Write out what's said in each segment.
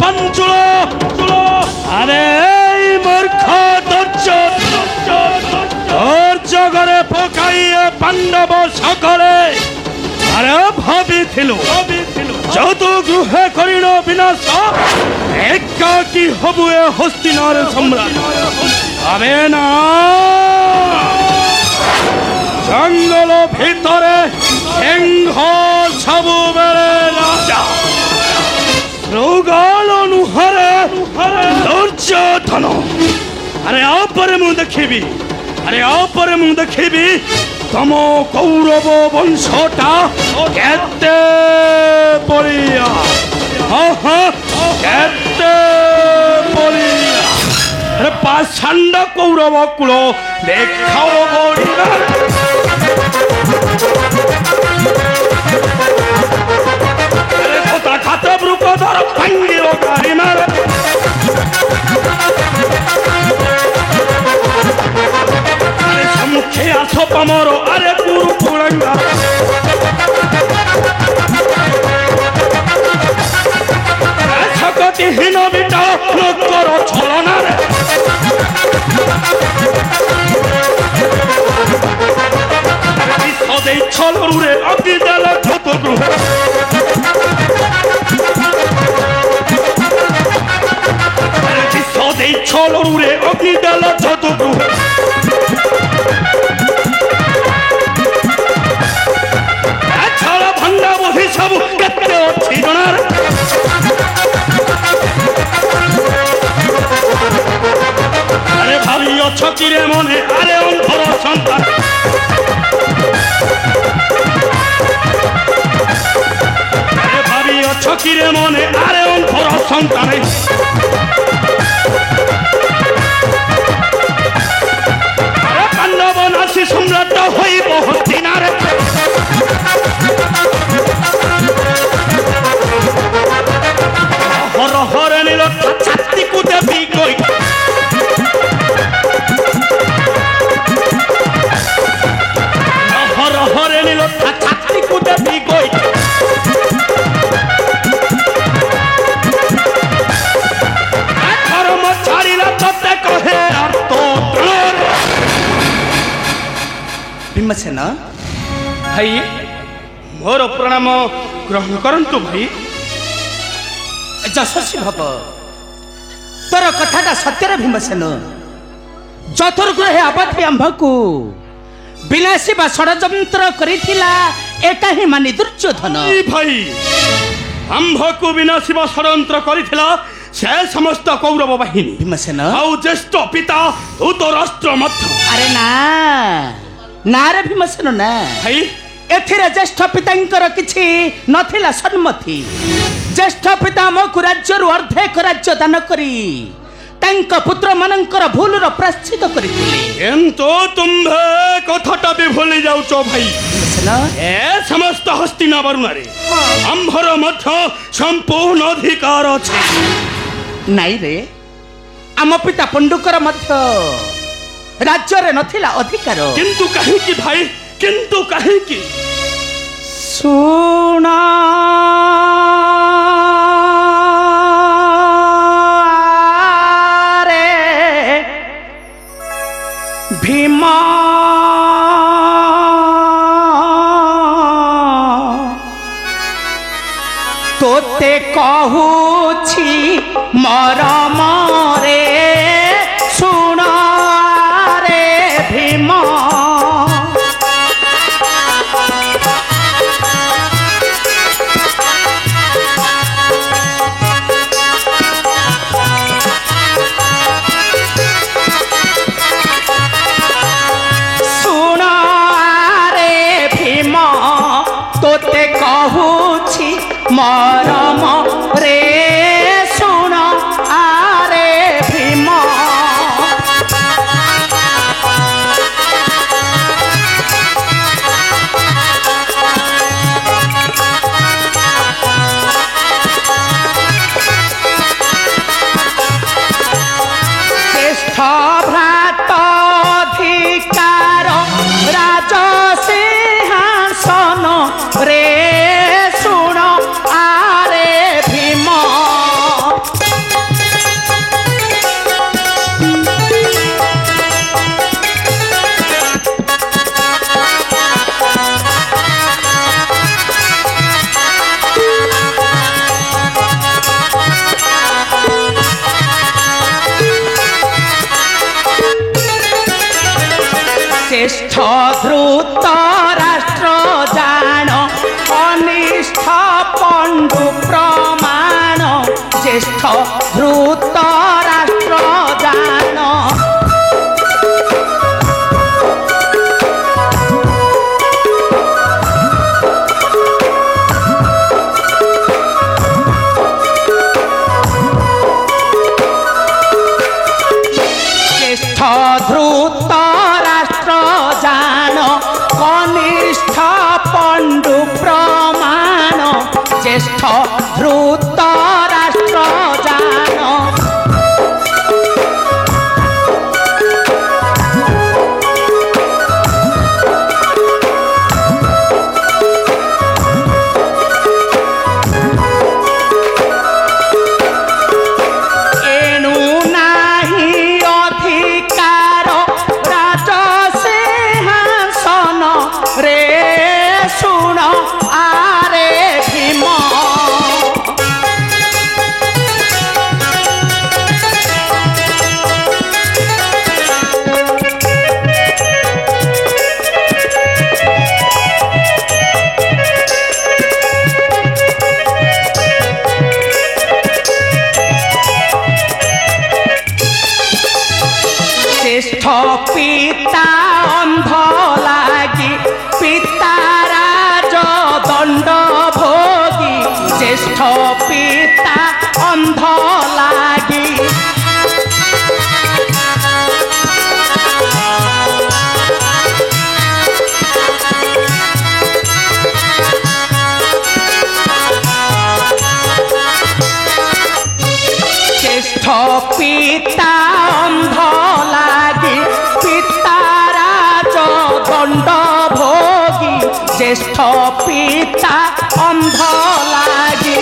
पंचुल अरे मूर्ख धैर्य करे पकाइए पांडव सकले अरे भाभी যদু গৃহে করিল বিনাশ একাকী হবুয়ে হস্তিনার সম্রাট হবে না জঙ্গল ভিতরে সিংহ সবুবেলে রাজা মৃগল অনুহারে দুর্যোধন আরে আপরে মু দেখিবি तम कौरव वंशटा केते बलिया केते बलिया अरे पाषांड कौरव कुल देखाओ बलिया अरे खोता खाते ब्रुक धर भांगिव गाड़ी मारे मुखे आसो पमरो अरे गुरु पुरंगा सकती हीन बिटा नकर छलना रे सदै छलरु रे अग्नि देल छतगु सदै छलरु रे अग्नि देल छतगु सब केते अछि जनार अरे भाभी अछ कि रे मने अरे अंधर संतान अरे भाभी अछ कि रे मने अरे अंधर संतान अरे पांडव नासी सम्राट होइब हस्तिनार हर हर नील छाती को देवी गई हर हर नील छाती को देवी गई धर्म छाड़िला तते कहे तो भीमसेन भाई मोर प्रणाम ग्रहण करंतु भाई यशस्वी भव तोर कथाटा सत्यर भीमसेन चतुर्ग्रह आबादी आंभ को विनाशी बा षड्यंत्र करिथिला एका ही मानी दुर्योधन भाई आंभ को विनाशी बा षड्यंत्र करिथिला से समस्त कौरव बाहिनी भीमसेन आउ ज्येष्ठ पिता धृतराष्ट्र मध्य अरे ना रे भीमसेन ना भाई एथिरे ज्येष्ठ पितांकर किछि नथिला सम्मति ज्येष्ठ पिता को राज्य अर्धेक राज्य दान करी तांका पुत्र मानकर भूलर प्राश्चित करथिले किंतु तुम्भे कथाटा भी भूली जाउचो भाई ए समस्त हस्तिनापुर रे आंभर मध्य संपूर्ण अधिकार अछि नाई रे आम पिता पंडुकर मध्य राज्य रे नथिला अधिकार किंतु कहीं की भाई किंतु कहीं की सुना भीमा तोते कहूछि मरम रे सुन रे भीमा कहूछि मरम रे सुन आरे भीम ज्येष्ठ भ्रात अधिकार राज सिंहासन रे सुन आरे भीम জ্যেষ্ঠ ধ্রুত রাষ্ট্র জান অনিষ্ঠ পণ্ডু প্রমাণ জ্যেষ্ঠ ধ্রুত রাষ্ট্র জান ধ্রুত রাষ্ট্র জান কনিষ্ঠ পণ্ডু প্রমাণ জ্যেষ্ঠ ধ্রুত রাষ্ট্র জান জ্যেষ্ঠ পিতা অন্ধ লাগি পিতারাজ দণ্ড ভোগী জ্যেষ্ঠ পিতা অন্ধ লাগি জ্যেষ্ঠ পিতা অন্ধ লাগি পিতারাজ দণ্ড ভোগী জ্যেষ্ঠ পিতা অন্ধ লাগি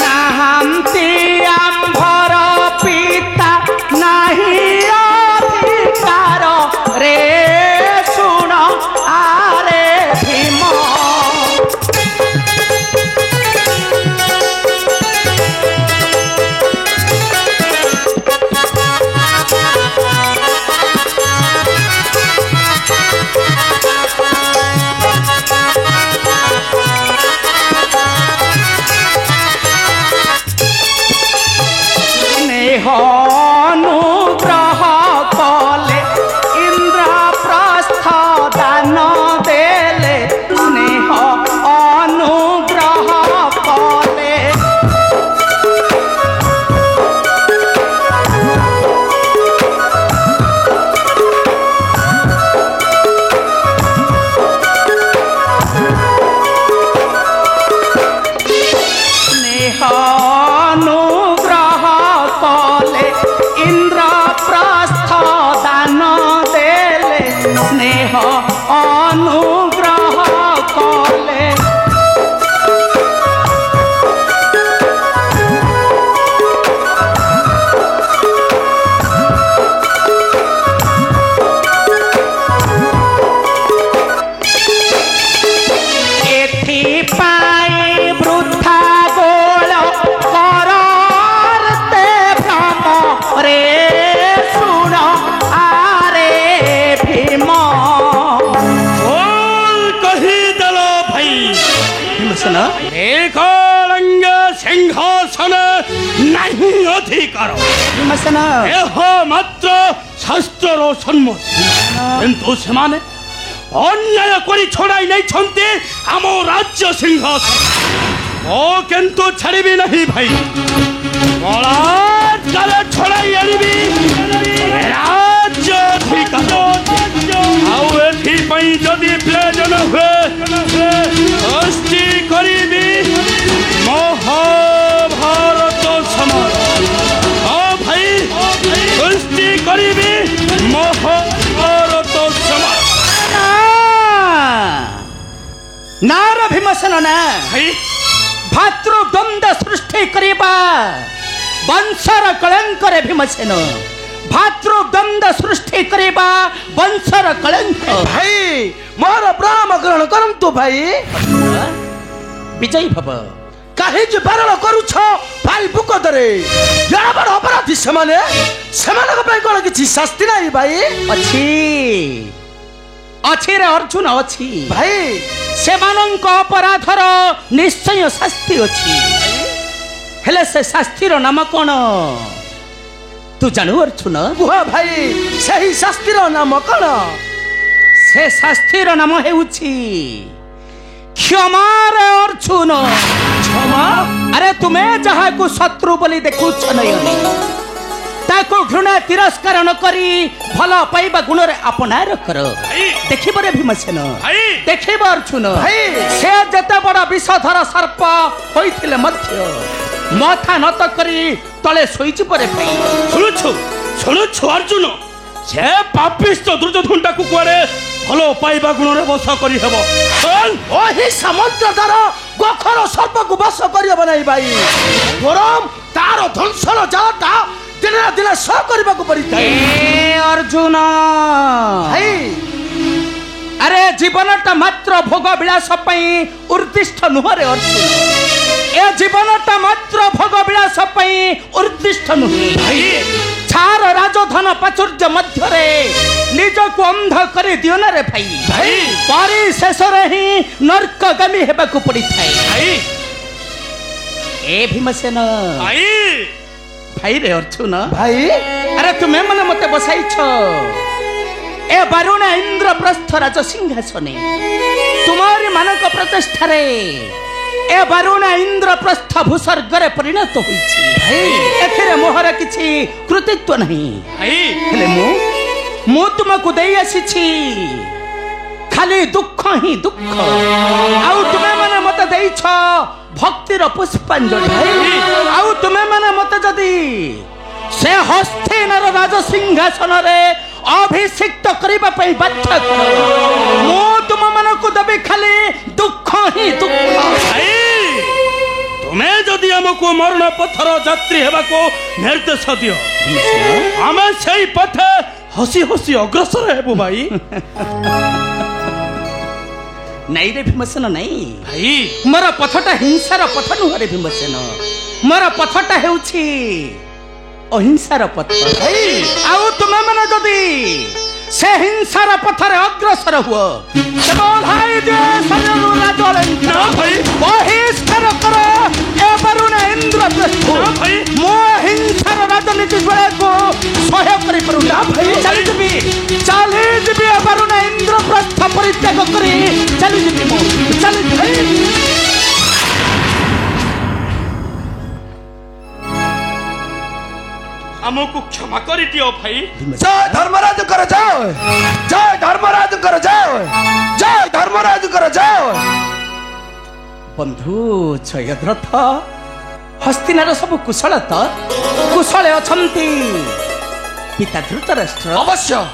নাহান্তি আম্ভর পিতা নাহি অধিকার রে শুণ আরে ভীম স্নেহ অনুগ্রহ কলে ইন্দ্রপ্রস্থ দান দেলে স্নেহ অনুগ্রহ কলে স্নেহ অনুগ্রহ কলে ইন্দ্রপ্রস্থ দান দেলে স্নেহ অনুগ্রহ কলে এথিপাই বৃদ্ধা গোল করতে ভ্রম রে শুণ আরে ভীম बोल कही दलो भाई ভীমসেন एकलिंग सिंहासन नहीं अधिकार ভীমসেন एह मात्र शास्त्र सम्मत किंतु सेमाने अन्याय करी छड़ाई नहीं छंते आम राज्य सिंहासन ओ किंतु छाड़बी नहीं भाई बलात्कार छड़ाई आनबी राज्य अधिकार आउ एथिपाई जदि प्रयोजन हुए सृष्टि करिबी महाभारत समान ओ भाई सृष्टि करिबी महाभारत समान नार भीमसेन ना भाई भातृद्वंद सृष्टि करिबा वंशर कलंक रे भीमसेन भातृद्वंद सृष्टि करेबा वंशर कलंक। भाई मोर प्रणाम ग्रहण करंतु भाई। विजयी भव। काहे जे बारण करूछ भाई बुकदरे जड़ा बड़ अपराधी समाने सेमानक पय कोन किछि शास्ति नाही भाई। अछि अछि रे अर्जुन अछि भाई सेमानंक अपराधर निश्चय शास्ति अछि। हेले से शास्तिर नाम कोन तू जानू अर्जुन? बुहा भाई सही शास्तिर नाम कोन? से शास्तिर नाम हेउछि क्षमा रे अर्जुन। क्षमा? अरे तुम्हें जहाँ को शत्रु बोली देखुछ नहीं ताको घृणा तिरस्कार न करी भल पाइबा गुण रे अपनार कर। देखिब रे भीमसेन देखिब अर्जुन से जते बड़ विषधर सर्प होइथिले मध्य माथा नत करी तले सोइछि परे भाई। शुणुछु अर्जुन से पापिष्ट दुर्योधन को कुआरे भलो पाइबा गुण रे बस करी हेबो। चल ओही समुद्र दर गोखर सर्प को बस करियो नाही भाई। गरम तार ध्वंसन जाता दिन दिन स करबा को पड़ी ए अर्जुन भाई। अरे जीवनटा मात्र भोग विलास पई उद्दिष्ट नुहरे अर्जुन। ए जीवनटा मात्र भोग विलास पई उद्दिष्ट नुहे भाई। छार राजधन प्राचुर्य मध्य निज को अंध कर दियो ना रे भाई। भाई परिशेष ही नरकगामी हेबा को पड़ी थाए भाई। ए भीमसेन भाई भाई रे अर्जुन भाई अरे तुम्हें मन मते बसाइछ ए वरुण इंद्रप्रस्थ राज सिंहासने तुम्हारी मानक प्रचेष्टा रे ए वरुण इंद्रप्रस्थ भूस्वर्गरे परिणत होइछि भाई। एथिरे मोहर किछि कृतित्व नहीं भाई। हेले मु तुमको देई आसीछि खाली दुख ही दुख। आउ तुमे माने मते देइछ भक्तिर पुष्पांजलि। आउ तुमे माने मते जदी से हस्तिनार राज सिंहासन रे अभिषिक्त करिबा पई बाध्य कर मु तुम मानको देबी खाली दुख ही दुख। भाई तुम्हें जदि हमको मरण पथर यात्री हेबा को निर्देश दियो हमें सही पथे हसी हसी अग्रसर हेबु भाई। नहीं रे भीमसेन नहीं भाई मोर पथटा हिंसार पथ नुह रे भीमसेन। मोर पथटा हेउछि अहिंसार पथ भाई। आउ तुमे माने जदी से हिंसार पथरे अग्रसर हुओ केवल हाय जे सजनु राजलेन ना भाई। बहिष्कार कर ए वरुण इंद्रप्रस्थ भाई। मो हिंसार राजनीति को सहयोग करि परू ना भाई। चली जीबी ए वरुण इंद्रप्रस्थ परित्याग करी चली जीबी मो चली भाई। हमको क्षमा कर दियो भाई। जय धर्मराज कर जाओ जय धर्मराज कर जाओ जय धर्मराज कर जाओ। बंधु जयद्रथ हस्तिनार सब कुशल तो कुशल अछंती पिता धृतराष्ट्र अवश्य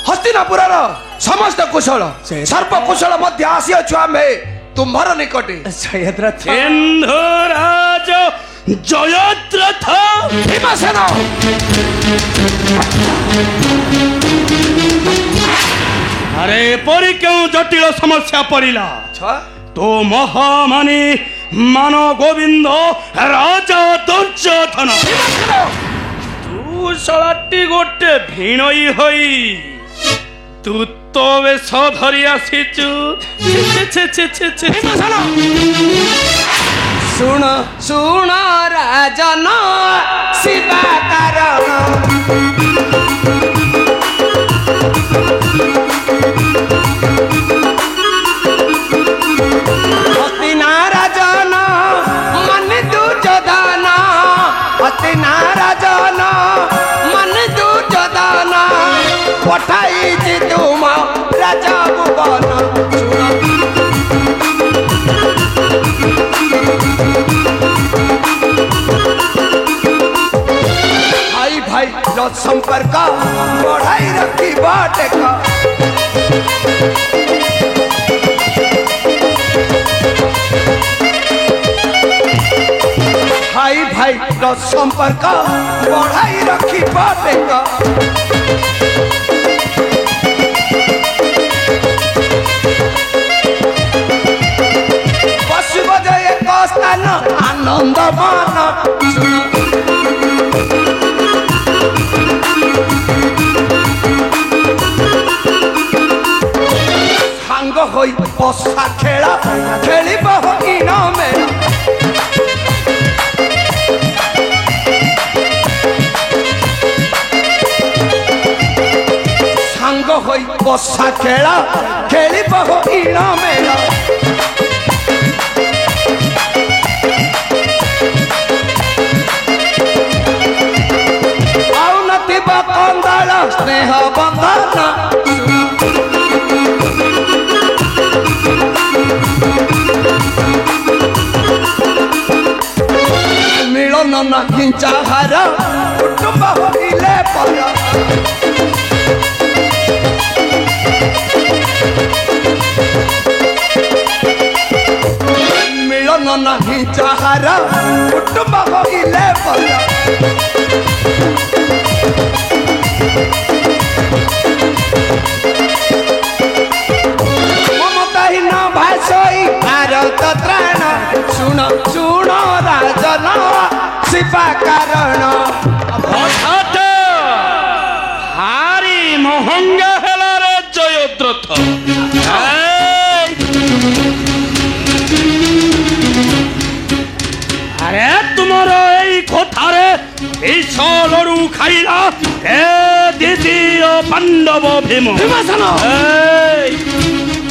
हस्तिनापुरर समस्त कुशल सर्प कुशल मध्य आसी अछु आमे तुम्हार निकटे। जयद्रथ सिंधुराज जयद्रथ भीमसेन अरे परी क्यों जटिल समस्या पड़िला तो महामानी मान गोविंद राजा दुर्योधन तू शलाटी गोटे भिणई होई तू तो बेश धरी आसीचु। सुन सुन राजन शिवा कारण हस्तिना राजन मन दुर्योधन हस्तिना राजन मन दुर्योधन पठाई तुम राजा भुवन। भाई भाई लत संपर्क बढ़ाई रखी बाटेक भाई भाई भाई संपर्क बढ़ाई रखी बेक बसब जे एक स्थान आनंद मान साଙ୍ଗ ହୋଇ ବସା ଖେଳ ଖେଳିବ ଇନ ମେଳ ସାଙ୍ଗ ହୋଇ ବସା ଖେଳ ଖେଳିବ ଇନ ମେଳ ଆଉ ନଥିବ କନ୍ଦଳ ସ୍ନେହ ବନ୍ଧନ ମିଳନ ନାହିଁ ଯାହାର କୁଟୁମ୍ବ ହୋଇଲେ ପର ମିଳନ ନାହିଁ ଯାହାର କୁଟୁମ୍ବ ହୋଇଲେ ପର ମମତାହୀନ ଭାଷଇ ଭାରତ ତ୍ରାଣ ଶୁଣ ଶୁଣ ରାଜନ ଶିବା କାରଣ হঠাৎ ভারি মহঙ্গা হেলারে জয়দ্রথ আরে তোমার এই কথারে বিষ লড়ু খাইলা এ দ্বিতীয় পাণ্ডব ভীম বিভীষণ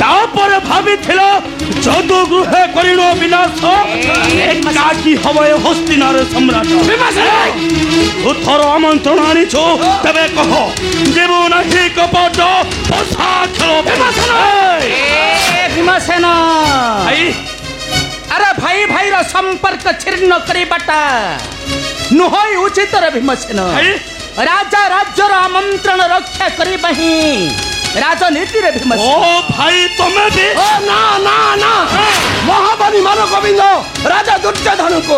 তারপরে ভাবিছিল যদু গৃহে করিণ বিনাশ একাকি হবে হস্তিনার সম্রাট উত্তর আমন্ত্রণ আনিছ তবে কহ দেব নাহি কপট বসা খেল ভীমসেন ভাই अरे भाई भाई रो संपर्क छिन्न करिबाटा नुहई उचित रे भीमसेन भाई राजा राज्य रो आमंत्रण रक्षा करिबहि राजनीति रे ও भीमसेन ভাই তুমি भी ও না না না মহাবলী মান গোবিন্দ রাজা দুর্যোধন কো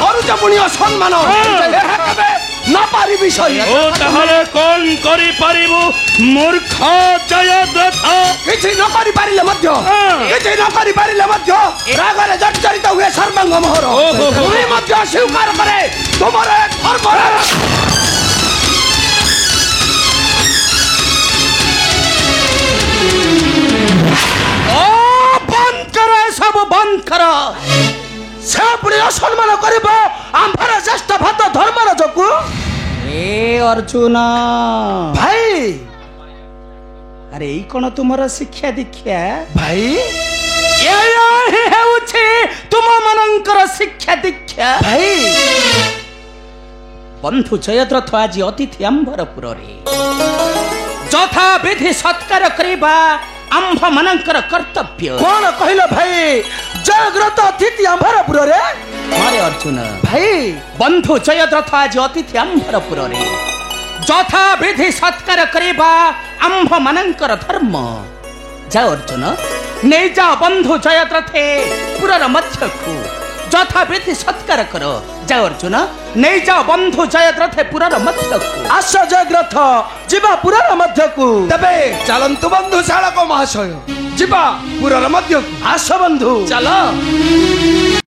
অরুজ পুণ্য সম্মান ଏହା କେବେ ন পারি বিষয় ও তাহলে কোন করি পারিব মূর্খ জয়দ্রথ କିଛି ନ କରି ପାରିଲେ ମଧ୍ୟ କିଛି ନ କରି ପାରିଲେ ମଧ୍ୟ ରାଗରେ ଜର୍ଜରିତ ହୁଏ ସର୍ବାଙ୍ଗ ମୋହର ଓହୋ। ତୁମେ ମଧ୍ୟ ସ୍ୱୀକାର କରେ ତୁମର ଏ ଧର୍ମରେ ओ बंद करो सब बंद करो ସେ ପୁଣି ଅସମ୍ମାନ କରିବ ଆମ୍ଭର ଜ୍ୟେଷ୍ଠ ଭାତ ଧର୍ମର ଯୋଗୁ ए अर्जुन ଭାଇ अरे ई कोन तुमर शिक्षा दीक्षा ଭାଇ एया ही हेउछि तुम मनंकर शिक्षा दीक्षा ଭାଇ बंधु जयद्रथ आज अतिथि आंभरपुर रे যথা বিধি সৎকার করিবা আম্ভ মানଙ୍କର কর্তব্য କଣ କହିଲ ଭାଇ ଜୟଗ୍ରତ ଅତିଥି ଆମ୍ଭରପୁରରେ মারে অর্জুন ଭାଇ বন্ধু জয়দ্রথ আজ অতিথি আম্ভরপুরে যথা বিধি সৎকার করিবা আম্ভ মানଙ୍କର ধর্ম যাও অর্জুন নেই যাও বন্ধু জয়দ্রথে পুরর মধ্যকু যথা বিধি সৎকার কর যাও অর্জুন নেই যাও বন্ধু জয়দ্রথে পুরর মধ্যকু ଆସ ଜୟଗ୍ରଥ ଯିବା ପୁରର ମଧ୍ୟକୁ ତେବେ ଚାଲନ୍ତୁ ବନ୍ଧୁ ଶାଳକ ମହାଶୟ ଯିବା ପୁରର ମଧ୍ୟକୁ ଆସ ବନ୍ଧୁ চলো